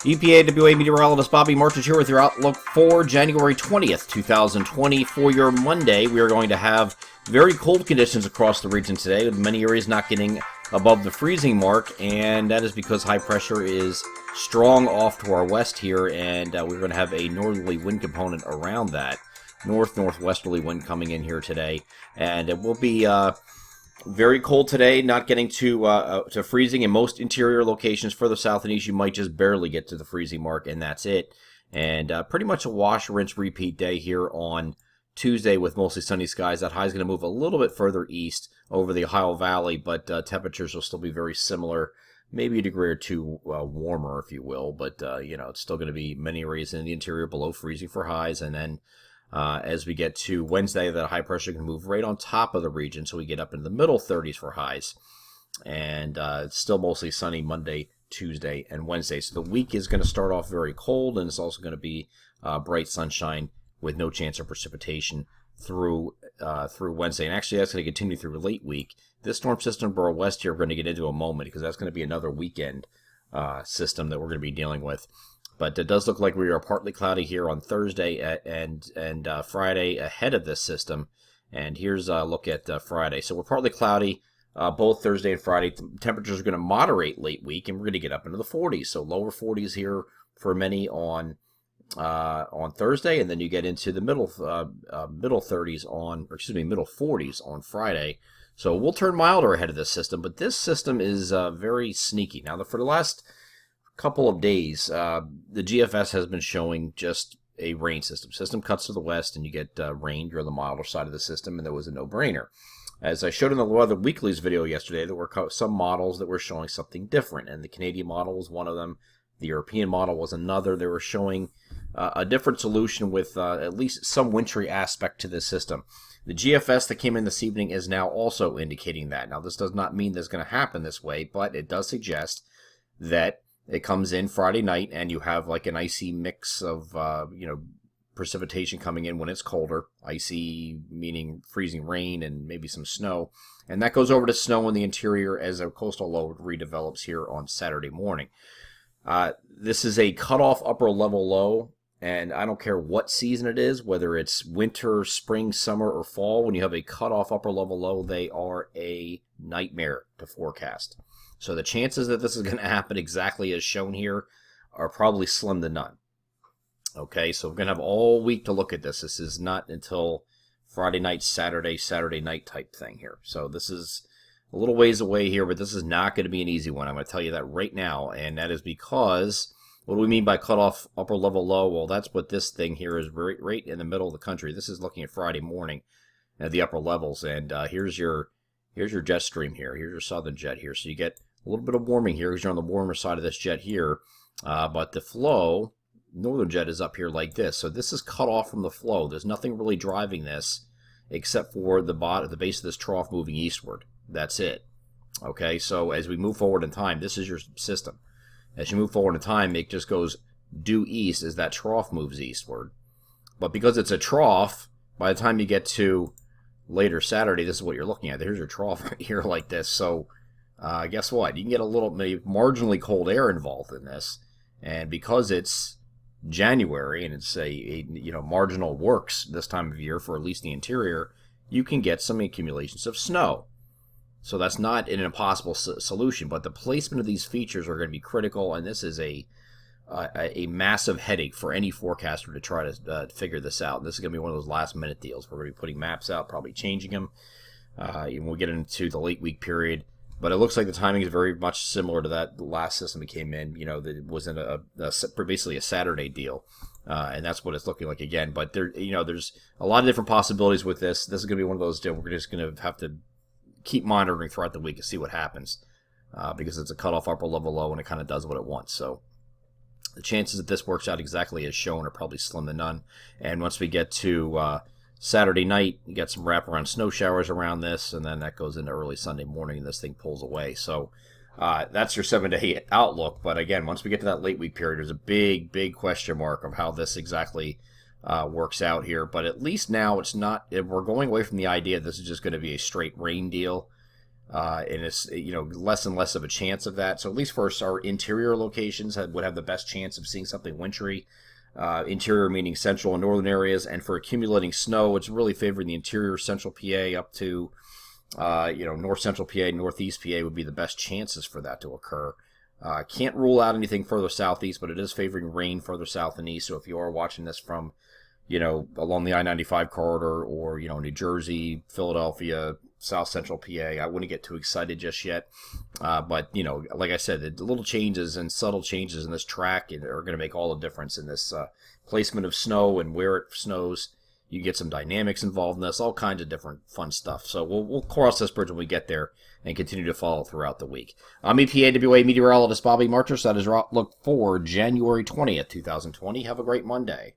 EPAWA meteorologist Bobby Martin here with your outlook for January 20th, 2020. For your Monday, we are going to have very cold conditions across the region today, with many areas not getting above the freezing mark, and that is because high pressure is strong off to our west here, and we're going to have a northerly wind component around that. Northwesterly wind coming in here today, and it will be very cold today, not getting to freezing in most interior locations. Further south and east, you might just barely get to the freezing mark, and that's it. And pretty much a wash, rinse, repeat day here on Tuesday with mostly sunny skies. That high is going to move a little bit further east over the Ohio Valley, but temperatures will still be very similar, maybe a degree or two warmer, if you will. But, it's still going to be many areas in the interior below freezing for highs, and then as we get to Wednesday, the high pressure can move right on top of the region, so we get up into the middle 30s for highs. And it's still mostly sunny Monday, Tuesday, and Wednesday. So the week is going to start off very cold, and it's also going to be bright sunshine with no chance of precipitation through Wednesday. And actually, that's going to continue through late week. This storm system Borough West here we're going to get into in a moment, because that's going to be another weekend system that we're going to be dealing with. But it does look like we are partly cloudy here on Thursday and Friday ahead of this system. And here's a look at Friday. So we're partly cloudy both Thursday and Friday. Temperatures are going to moderate late week, and we're going to get up into the 40s. So lower 40s here for many on Thursday, and then you get into the middle 30s middle 40s on Friday. So we'll turn milder ahead of this system, but this system is very sneaky. Now, for the last couple of days, the GFS has been showing just a rain system. System cuts to the west, and you get rain. You're on the milder side of the system, and there was a no-brainer. As I showed in the Weather Weekly's video yesterday, there were some models that were showing something different, and the Canadian model was one of them. The European model was another. They were showing a different solution with at least some wintry aspect to this system. The GFS that came in this evening is now also indicating that. Now, this does not mean that's going to happen this way, but it does suggest that it comes in Friday night, and you have like an icy mix of, precipitation coming in when it's colder. Icy meaning freezing rain and maybe some snow. And that goes over to snow in the interior as a coastal low redevelops here on Saturday morning. This is a cutoff upper level low, and I don't care what season it is, whether it's winter, spring, summer, or fall. When you have a cutoff upper level low, they are a nightmare to forecast. So the chances that this is going to happen exactly as shown here are probably slim to none. Okay, so we're going to have all week to look at this. This is not until Friday night, Saturday night type thing here. So this is a little ways away here, but this is not going to be an easy one. I'm going to tell you that right now, and that is because, what do we mean by cutoff upper level low? Well, that's what this thing here is, right in the middle of the country. This is looking at Friday morning at the upper levels, and here's your jet stream here. Here's your southern jet here. So you get a little bit of warming here because you're on the warmer side of this jet here. But the flow, northern jet, is up here like this. So this is cut off from the flow. There's nothing really driving this except for the base of this trough moving eastward. That's it. Okay, so as we move forward in time, this is your system. As you move forward in time, it just goes due east as that trough moves eastward. But because it's a trough, by the time you get to later Saturday, this is what you're looking at. Here's your trough right here like this. So guess what? You can get a little maybe marginally cold air involved in this. And because it's January and it's a marginal works this time of year for at least the interior, you can get some accumulations of snow. So that's not an impossible solution, but the placement of these features are going to be critical, and this is a massive headache for any forecaster to try to figure this out. This is going to be one of those last-minute deals. We're going to be putting maps out, probably changing them, and we'll get into the late week period. But it looks like the timing is very much similar to that last system that came in. That was in basically a Saturday deal, and that's what it's looking like again. But there's a lot of different possibilities with this. This is going to be one of those deals we're just going to have to keep monitoring throughout the week and see what happens, because it's a cutoff upper level low and it kind of does what it wants. So the chances that this works out exactly as shown are probably slim to none. And once we get to Saturday night, you get some wraparound snow showers around this, and then that goes into early Sunday morning and this thing pulls away. So that's your 7-day outlook. But again, once we get to that late week period, there's a big question mark of how this exactly works out here. But at least now it's not, we're going away from the idea this is just going to be a straight rain deal. And it's, less and less of a chance of that. So at least for our interior locations would have the best chance of seeing something wintry. Interior meaning central and northern areas, and for accumulating snow, it's really favoring the interior central PA up to, north central PA, northeast PA would be the best chances for that to occur. Can't rule out anything further southeast, but it is favoring rain further south and east. So if you are watching this from, along the I-95 corridor or, New Jersey, Philadelphia, South Central PA, I wouldn't get too excited just yet. But, like I said, the little changes and subtle changes in this track are going to make all the difference in this placement of snow and where it snows. You get some dynamics involved in this, all kinds of different fun stuff. So we'll cross this bridge when we get there and continue to follow throughout the week. I'm EPAWA meteorologist Bobby Marchers. That is look for January 20th, 2020. Have a great Monday.